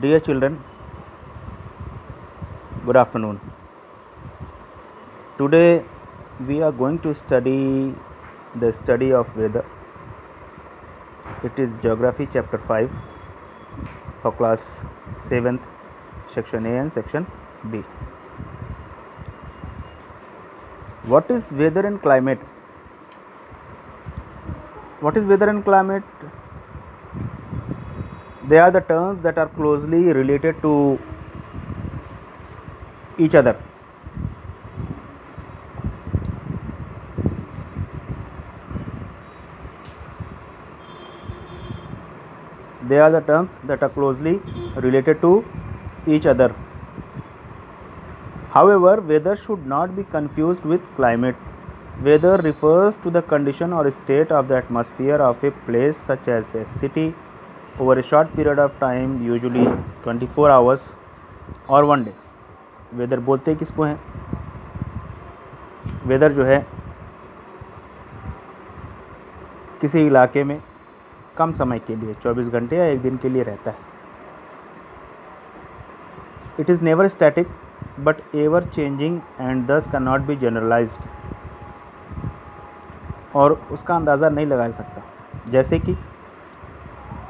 Dear children, good afternoon. Today we are going to study the study of weather. It is Geography chapter 5 for class 7th, section A and section B. What is weather and climate? What is weather and climate? They are the terms that are closely related to each other. They are the terms that are closely related to each other. However, weather should not be confused with climate. Weather refers to the condition or state of the atmosphere of a place such as a city over a short period of time, usually 24 hours or 1 day. Weather बोलते किसको हैं? Weather जो है किसी इलाके में कम समय के लिए 24 घंटे या एक दिन के लिए रहता है. It is never static but ever changing and दस कैन नॉट बी जनरलाइज्ड. और उसका अंदाज़ा नहीं लगा सकता. जैसे कि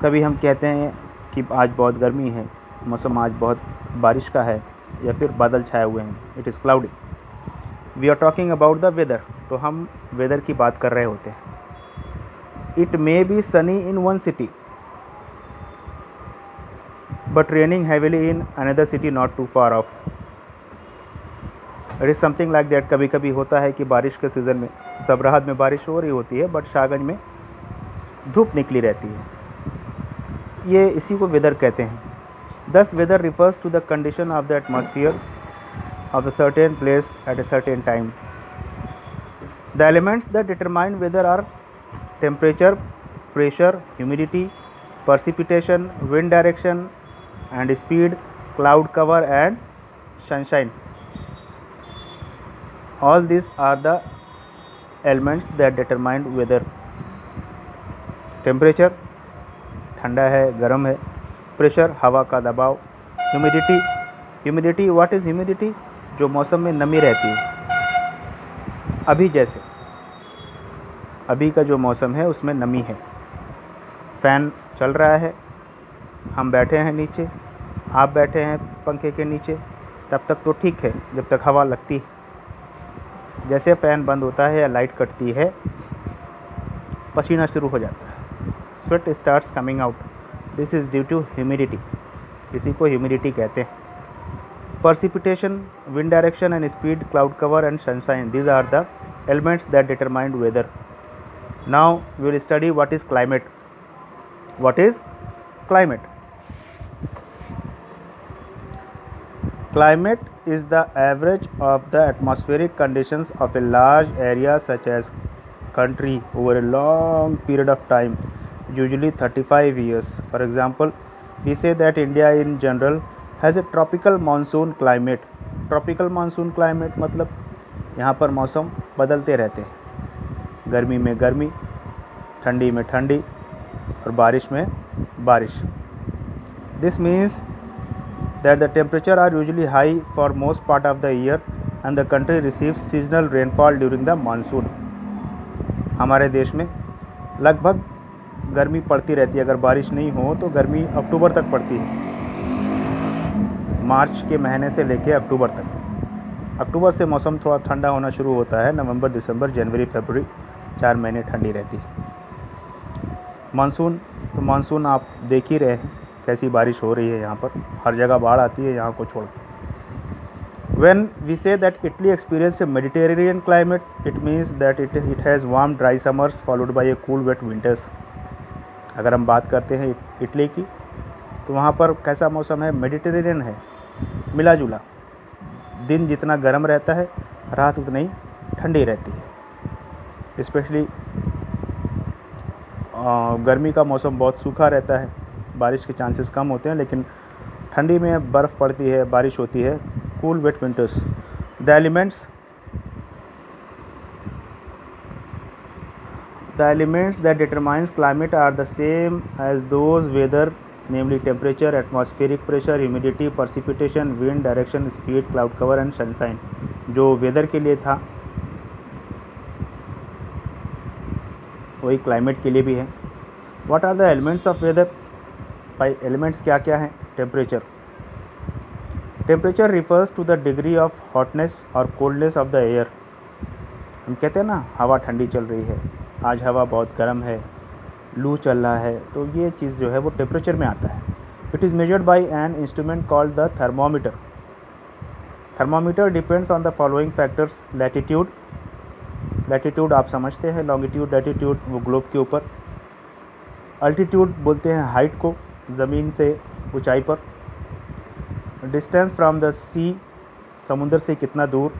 कभी हम कहते हैं कि आज बहुत गर्मी है, मौसम आज बहुत बारिश का है, या फिर बादल छाए हुए हैं, it is cloudy. We are talking about the weather. तो हम वेदर की बात कर रहे होते हैं. It may be sunny in one city but raining heavily in another city not too far off. It is something like that. कभी कभी होता है कि बारिश के सीज़न में सबराहत में बारिश हो रही होती है, बट शाहगंज में धूप निकली रहती है. ये इसी को वेदर कहते हैं. Thus, weather refers to the condition of the atmosphere of a certain place at a certain time. The elements that determine weather are temperature, pressure, humidity, precipitation, wind direction and speed, cloud cover and sunshine. All these are the elements that determine weather. Temperature, ठंडा है, गर्म है. Pressure, हवा का दबाव. Humidity, what is humidity? जो मौसम में नमी रहती है. अभी जैसे अभी का जो मौसम है उसमें नमी है. फ़ैन चल रहा है, हम बैठे हैं नीचे, आप बैठे हैं पंखे के नीचे, तब तक तो ठीक है जब तक हवा लगती है. जैसे फ़ैन बंद होता है या लाइट कटती है, पसीना शुरू हो जाता है. Sweat starts coming out. This is due to humidity. इसी को ह्यूमिडिटी कहते हैं. precipitation, wind direction and speed, cloud cover and sunshine, these are the elements that determine weather. Now we will study what is climate. What is climate? Climate is the average of the atmospheric conditions of a large area such as country over a long period of time, usually 35 years. For example, we say that India in general has a tropical monsoon climate. Tropical monsoon climate मतलब यहाँ पर मौसम बदलते रहते हैं. गर्मी में गर्मी, ठंडी में ठंडी और बारिश में बारिश. This means that the temperature are usually high for most part of the year and the country receives seasonal rainfall during the monsoon. हमारे देश में लगभग गर्मी पड़ती रहती है. अगर बारिश नहीं हो तो गर्मी अक्टूबर तक पड़ती है, मार्च के महीने से लेकर अक्टूबर तक. अक्टूबर से मौसम थोड़ा ठंडा होना शुरू होता है. नवंबर, दिसंबर, जनवरी, फरवरी 4 महीने ठंडी रहती है. मानसून, तो मानसून आप देख ही रहे हैं कैसी बारिश हो रही है. यहाँ पर हर जगह बाढ़ आती है यहाँ को छोड़. When we say that Italy experiences a Mediterranean climate, it means that it has warm dry summers followed by a cool wet winters. अगर हम बात करते हैं इटली की, तो वहाँ पर कैसा मौसम है? मेडिटेरेनियन है, मिला जुला. दिन जितना गर्म रहता है, रात उतनी ही ठंडी रहती है. स्पेशली गर्मी का मौसम बहुत सूखा रहता है, बारिश के चांसेस कम होते हैं, लेकिन ठंडी में बर्फ़ पड़ती है, बारिश होती है. Cool wet winters. The elements that determines climate are the same as those whether namely temperature, atmospheric pressure, humidity, precipitation, wind direction, speed, cloud cover and sunshine. जो वेदर के लिए था वही क्लाइमेट के लिए भी है। What are the elements of weather? भाई एलिमेंट्स क्या क्या हैं? Temperature. Temperature refers to the degree of hotness और कोल्डनेस ऑफ द एयर। हम कहते हैं ना हवा ठंडी चल रही है, आज हवा बहुत गर्म है, लू चल रहा है, तो ये चीज़ जो है वो टेम्परेचर में आता है। It is measured by an instrument called the thermometer. Thermometer depends on the following factors. Latitude, latitude आप समझते हैं, लॉन्गिट्यूड लैटिट्यूड वो ग्लोब के ऊपर। अल्टीट्यूड बोलते हैं हाइट को, ज़मीन से ऊंचाई पर। डिस्टेंस फ्रॉम द सी, समुद्र से कितना दूर।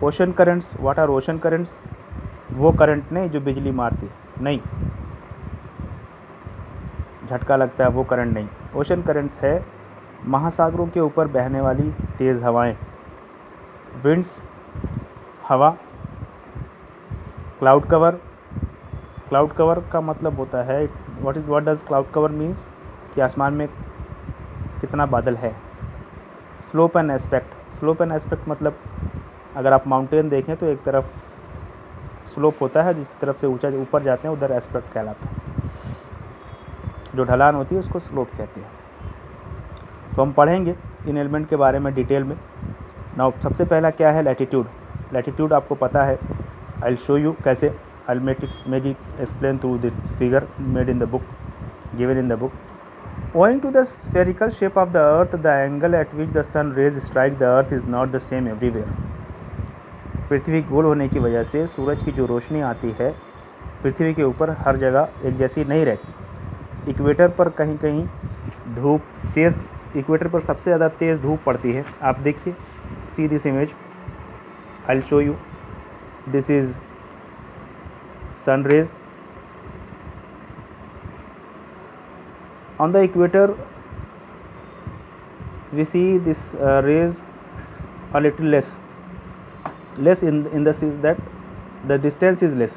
Ocean currents, what are ocean currents? वो करंट नहीं जो बिजली मारती, नहीं, झटका लगता है वो करंट नहीं। ओशन करंट्स है महासागरों के ऊपर बहने वाली तेज़ हवाएं। विंड्स, हवा। क्लाउड कवर, क्लाउड कवर का मतलब होता है what does cloud cover means, कि आसमान में कितना बादल है। Slope and aspect, slope and aspect मतलब अगर आप माउंटेन देखें तो एक तरफ स्लोप होता है, जिस तरफ से ऊंचा ऊपर जाते हैं उधर एस्पेक्ट कहलाता है। जो ढलान होती है उसको स्लोप कहते हैं। तो हम पढ़ेंगे इन एलिमेंट के बारे में डिटेल में। नाउ सबसे पहला क्या है? लैटिट्यूड। लैटिट्यूड आपको पता है, आई विल शो यू कैसे। I will make it explain through this figure made in the book, given in the book. Owing to the spherical shape of the earth, the angle at which the sun rays strike the earth is not the same everywhere. पृथ्वी गोल होने की वजह से सूरज की जो रोशनी आती है पृथ्वी के ऊपर हर जगह एक जैसी नहीं रहती। इक्वेटर पर कहीं कहीं धूप तेज़, इक्वेटर पर सबसे ज़्यादा तेज़ धूप पड़ती है। आप देखिए, see this image, I will show you. This is sun rays. On the equator we see this rays a little less in the sense that the distance is less,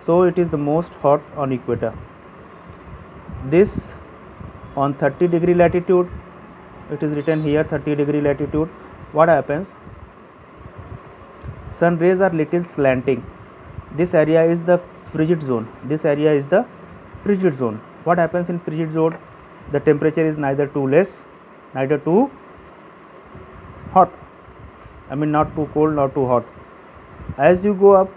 so it is the most hot on equator. This on 30-degree latitude, it is written here 30-degree latitude. What happens? Sun rays are little slanting. This area is the frigid zone. This area is the frigid zone. What happens in frigid zone? The temperature is neither too less, neither too hot. I mean not too cold, not too hot. As you go up,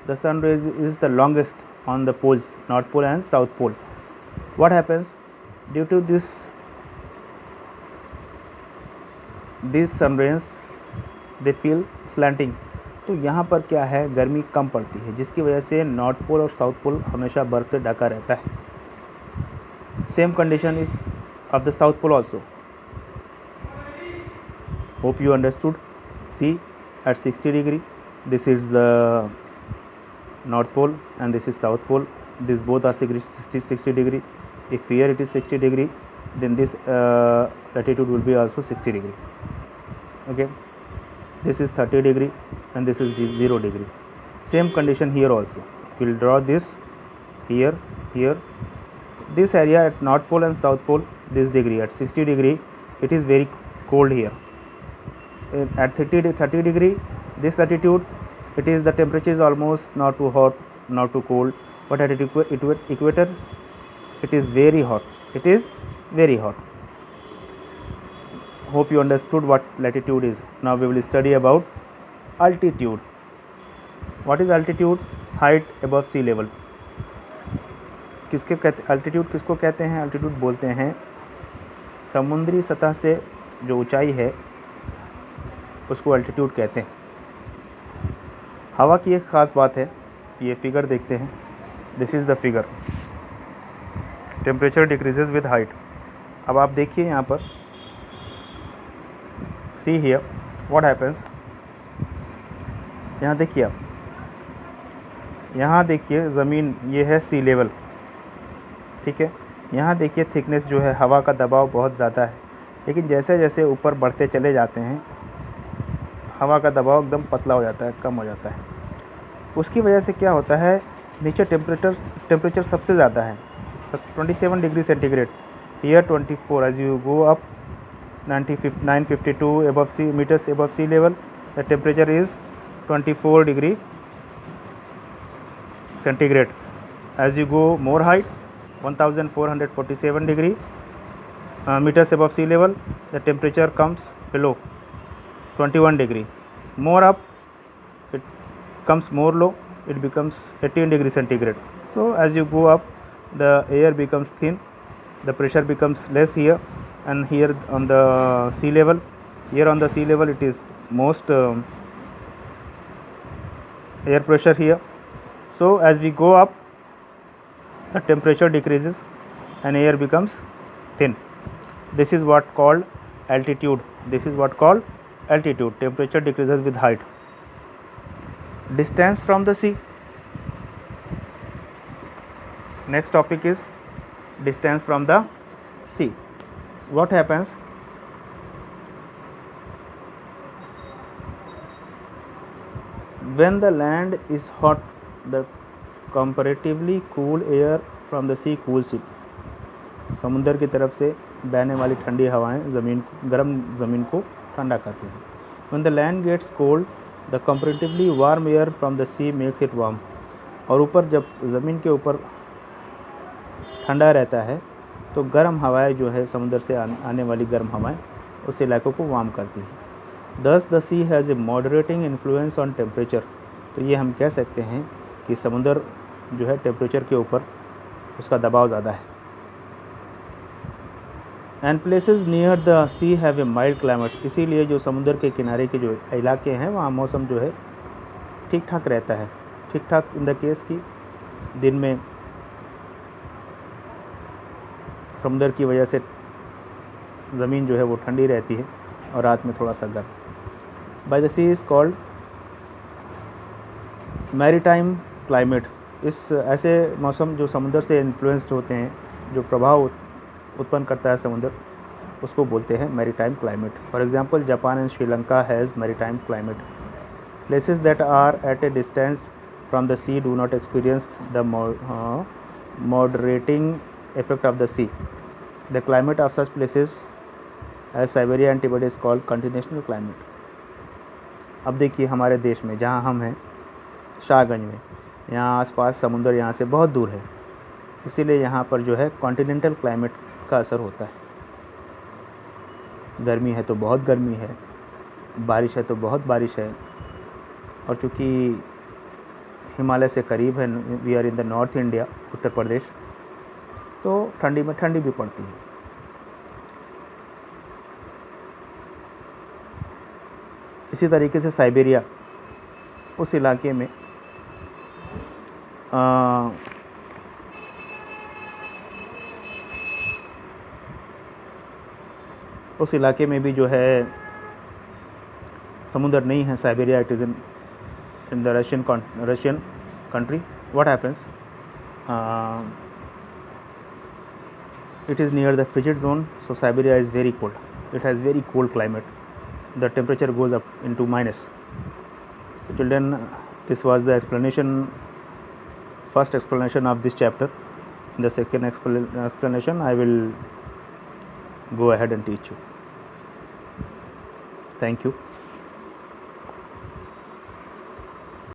the sun rays is the longest on the poles, North Pole and South Pole. What happens? Due to this, these sun rays, they feel slanting. तो यहाँ पर क्या है, गर्मी कम पड़ती है, जिसकी वजह से नॉर्थ पोल और साउथ पोल हमेशा बर्फ़ से ढका रहता है। Same condition is of the South Pole also. Hope you understood. See, at 60-degree, this is the North Pole and this is South Pole. These both are 60-degree. If here it is 60-degree, then this latitude will be also 60-degree. Okay. This is 30-degree and this is 0-degree. Same condition here also. If we will draw this here, this area at North Pole and South Pole, this degree at 60-degree, it is very cold here. At 30-degree, this latitude, it is the temperature is almost not too hot, not too cold, but at equator, it is very hot. It is very hot. Hope you understood what latitude is. Now we will study about altitude. What is altitude? Height above sea level. किसके कहते, altitude किसको कहते हैं? Altitude बोलते हैं समुद्री सतह से जो ऊंचाई है उसको अल्टीट्यूड कहते हैं। हवा की एक ख़ास बात है, ये फिगर देखते हैं। This is the figure, temperature decreases with height. अब आप देखिए यहाँ पर, सी हियर व्हाट हैपेंस। यहाँ देखिए आप, यहाँ देखिए ज़मीन, ये है सी लेवल, ठीक है। यहाँ देखिए थिकनेस जो है, हवा का दबाव बहुत ज़्यादा है, लेकिन जैसे जैसे ऊपर बढ़ते चले जाते हैं हवा का दबाव एकदम पतला हो जाता है, कम हो जाता है। उसकी वजह से क्या होता है, नीचे टेम्परेचर सबसे ज़्यादा है 27 degree centigrade, Here 24. As you go up 952 above sea meters above sea level, the temperature is 24 degree centigrade. As you go more height, 1447 degree meters above sea level, the temperature comes below 21 degree. More up, it comes more low, it becomes 18 degree centigrade. So as you go up, the air becomes thin, the pressure becomes less here, and here on the sea level, here on the sea level it is most air pressure here. So as we go up, the temperature decreases and air becomes thin. This is what called altitude. This is what called altitude. Temperature decreases with height. Distance from the sea. Next topic is distance from the sea. What happens? When the land is hot, the comparatively cool air from the sea cools it. समुद्र की तरफ से बहने वाली ठंडी हवाएं गर्म ज़मीन को ठंडा करती हैं. When the land gets cold, the comparatively warm air from the sea makes it warm. और ऊपर जब ज़मीन के ऊपर ठंडा रहता है तो गर्म हवाएं जो है समुद्र से आने वाली गर्म हवाएं उस इलाकों को वार्म करती हैं. Thus the sea has a moderating influence on temperature. तो ये हम कह सकते हैं कि समुद्र जो है टेम्परेचर के ऊपर उसका दबाव ज़्यादा है. And places near the sea have a mild climate. इसीलिए जो समुद्र के किनारे के जो इलाके हैं वहाँ मौसम जो है ठीक ठाक रहता है. ठीक ठाक इन द केस की दिन में समुद्र की वजह से ज़मीन जो है वो ठंडी रहती है और रात में थोड़ा सा गर्म. By the sea is called maritime climate. इस ऐसे मौसम जो समुद्र से इन्फ्लुएंस्ड होते हैं, जो प्रभाव उत्पन्न करता है समुद्र, उसको बोलते हैं maritime climate. For example Japan and Sri Lanka has maritime climate. Places that are at a distance from the sea do not experience the moderating effect of the sea. The climate of such places as Siberia and Tibet is called continental climate. अब देखिए हमारे देश में जहाँ हम हैं शाहगंज में, यहाँ आसपास समुंदर यहाँ से बहुत दूर है, इसीलिए यहाँ पर जो है कॉन्टिनेंटल क्लाइमेट का असर होता है. गर्मी है तो बहुत गर्मी है, बारिश है तो बहुत बारिश है, और चूँकि हिमालय से करीब है, we are in the north India, Uttar Pradesh, तो ठंडी में ठंडी भी पड़ती है. इसी तरीके से साइबेरिया, उस इलाके में उस इलाके में भी जो है समुद्र नहीं है. Siberia it is in the Russian country. What happens? it is near the frigid zone, so Siberia is very cold. It has very cold climate. The temperature goes up into minus. So children, this was the first explanation of this chapter. In the second explanation I will go ahead and teach you. Thank you.